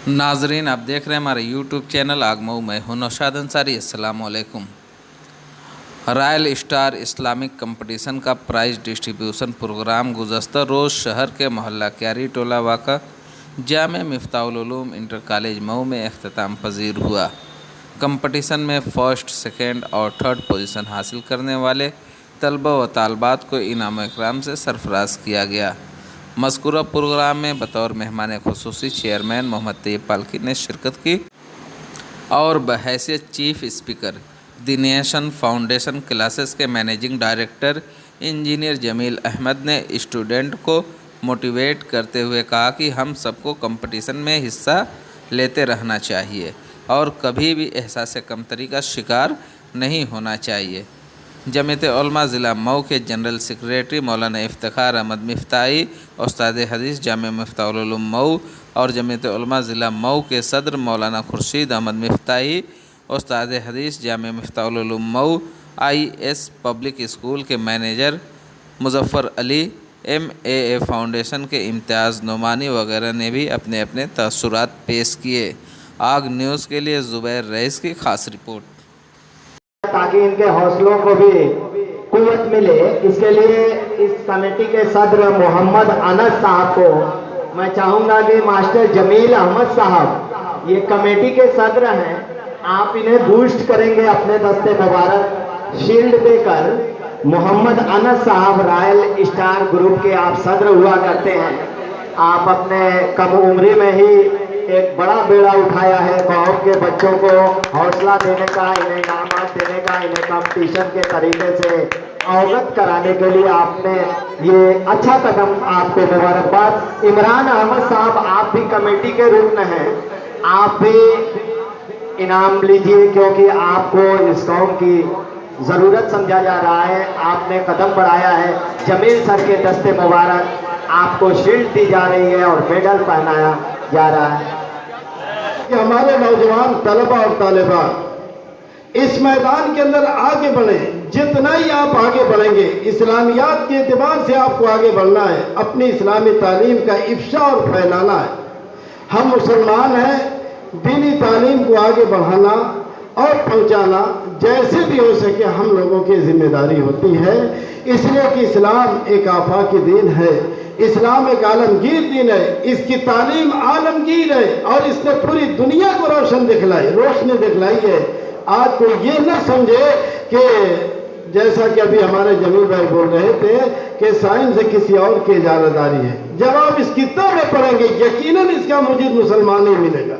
नाजरीन, आप देख रहे हैं हमारे यूट्यूब चैनल आगमऊ। मैं हूं नौशाद अंसारी। अस्सलाम वालेकुम। रॉयल स्टार इस्लामिक कंपटीशन का प्राइज़ डिस्ट्रीब्यूशन प्रोग्राम गुज़श्ता रोज़ शहर के मोहल्ला क्यारी टोला वाक़ा जामे मिफ्ताहुल उलूम इंटर कॉलेज मऊ में अख्ताम पजीर हुआ। कंपटीशन में फ़र्स्ट, सेकेंड और थर्ड पोजीशन हासिल करने वाले तलबा व तालबात को इनाम इकराम से सरफराज किया गया। मज़कूरा प्रोग्राम में बतौर मेहमान खुसूसी चेयरमैन मोहम्मद तैयब पालकी ने शिरकत की और बहैसियत chief speaker the Nation Foundation classes के managing director engineer Jamil Ahmed ने स्टूडेंट को मोटिवेट करते हुए कहा कि हम सबको कंपटीशन में हिस्सा लेते रहना चाहिए और कभी भी एहसास कमतरी का शिकार नहीं होना चाहिए। जमीयत उलमा ज़िला मऊ के जनरल सेक्रेटरी मौलाना इफ्तिखार अहमद मिफ्ताही, उस्ताद हदीस जामे मिफ्ताहुल उलूम मऊ और जमीयत उलमा ज़िला मऊ के सदर मौलाना खुर्शीद अहमद मिफ्ताही, उस्ताद हदीस Jame Miftahul Uloom Mau, IS public school के manager Muzaffar Ali, MAA foundation के इम्तियाज़ नोमानी वगैरह ने भी अपने अपने तअस्सुरात पेश किए। आग न्यूज़ के लिए ज़ुबैर रईस की खास रिपोर्ट। ताकि इनके हौसलों को भी कुव्वत मिले, इसके लिए इस कमेटी के सदर मोहम्मद अनस साहब को मैं चाहूंगा कि मास्टर जमील अहमद साहब ये कमेटी के सदर हैं, आप इन्हें बूस्ट करेंगे अपने दस्ते मुबारक शील्ड देकर। मोहम्मद अनस साहब रॉयल स्टार ग्रुप के आप सदर हुआ करते हैं। आप अपने कम उम्री में ही एक बड़ा बेड़ा उठाया है गाँव के बच्चों को हौसला देने का, इन्हें इनामात देने का, इन्हें कंपटीशन के तरीके से अवगत कराने के लिए आपने ये अच्छा कदम, आपको मुबारकबाद। इमरान अहमद साहब, आप भी कमेटी के रुकन हैं, आप भी इनाम लीजिए क्योंकि आपको इस कौम की ज़रूरत समझा जा रहा है, आपने कदम बढ़ाया है। जमील सर के दस्ते मुबारक, आपको शील्ड दी जा रही है और मेडल पहनाया जा रहा है कि हमारे नौजवान तलबा और तालिबात इस मैदान के अंदर आगे बढ़े। जितना ही आप आगे बढ़ेंगे, इस्लामियात के एतबार से आपको आगे बढ़ना है, अपनी इस्लामी तालीम का इफ्शा और फैलाना है। हम मुसलमान हैं, दीनी तालीम को आगे बढ़ाना और पहुंचाना जैसे भी हो सके हम लोगों की जिम्मेदारी होती है। इसलिए कि इस्लाम एक आफाकी दीन है, इस्लाम एक आलमगीर दीन है, इसकी तालीम आलमगीर है और इसने पूरी दुनिया को रोशनी दिखलाई है। आज कोई ये न समझे कि जैसा कि अभी हमारे जमील भाई बोल रहे थे कि साइंस किसी और की इजारादारी है। जब आप इस किताब में पढ़ेंगे यकीनन इसका मुझे मुसलमान ही मिलेगा।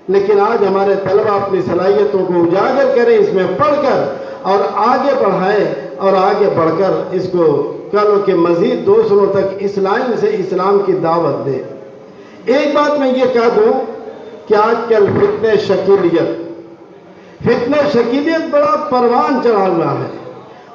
लेकिन आज हमारे तलबा अपनी सलाहियतों को उजागर करें, इसमें पढ़कर और आगे बढ़ाएं और आगे बढ़कर इसको कल के मजीद दूसरों तक इस लाइन से इस्लाम की दावत दे। एक बात मैं ये कह दूं कि आजकल फितने शकीलियत बड़ा परवान चढ़ा हुआ है।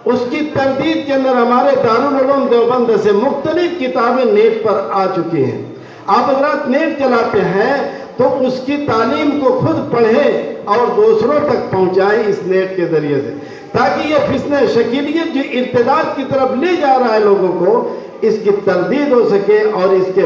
उसकी तरदीद के अंदर हमारे दारुल उलूम देवबंद से मुख्तलिफ किताबें नेट पर आ चुकी हैं। आप अगर नेट चलाते हैं तो उसकी तालीम को खुद पढ़ें और दूसरों तक पहुंचाएं इस नेट के जरिए से, ताकि ये फितने शकीलियत जो इर्तिदाद की तरफ ले जा रहा है लोगों को, इसकी तरदीद हो सके और इसके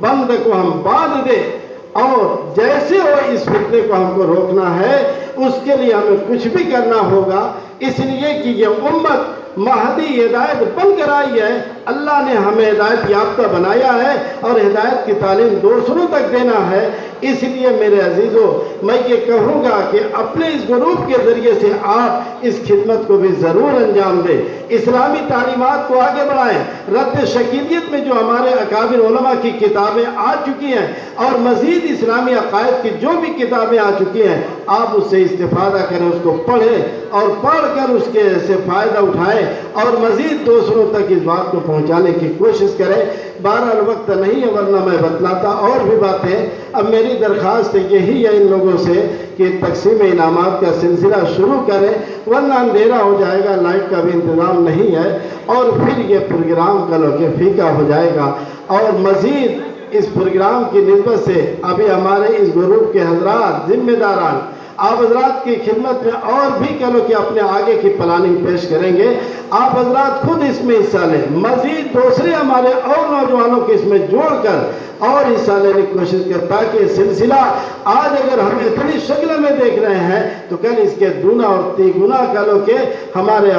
बंद को हम बांध दें। और जैसे हो इस फितने को हमको रोकना है, उसके लिए हमें कुछ भी करना होगा। इसलिए कि ये उम्मत महदी हिदायत बनकर आई है, अल्लाह ने हमें हिदायत याफ्ता बनाया है और हिदायत की तालीम दूसरों तक देना है। इसलिए मेरे अजीजों, मैं ये कहूँगा कि अपने इस ग्रुप के ज़रिए से आप इस खिदमत को भी ज़रूर अंजाम दें, इस्लामी तालीमात को आगे बढ़ाएं। रद्द शकीलियत में जो हमारे अकाबिर उलमा की किताबें आ चुकी हैं और मज़ीद इस्लामी अकायद की जो भी किताबें आ चुकी हैं, आप उससे इस्तिफादा करें, उसको पढ़ें और पढ़कर उसके से फ़ायदा उठाएं और मज़ीद दूसरों तक इस बात को पहुँचाने की कोशिश करें। बहरहाल वक्त नहीं है, वरना मैं बतलाता और भी बातें। अब मेरी दरख्वास्त यही है इन लोगों से कि तकसीम इनामात का सिलसिला शुरू करें, वरना अंधेरा हो जाएगा, लाइट का भी इंतज़ाम नहीं है और फिर ये प्रोग्राम कल के फीका हो जाएगा। और मज़ीद इस प्रोग्राम की निस्बत से अभी हमारे इस ग्रुप के हजरात जिम्मेदारान آپ حضرات کی خدمت میں اور بھی کہہ لو کہ اپنے آگے کی پلاننگ پیش کریں گے. آپ حضرات خود اس میں حصہ لیں, مزید دوسرے ہمارے اور نوجوانوں کو اس میں جوڑ کر اور حصہ لینے کی کوشش کریں, تاکہ یہ سلسلہ آج اگر ہم اتنی شکل میں دیکھ رہے ہیں تو کل اس کے دونا اور تیگنا کہہ لو کہ ہمارے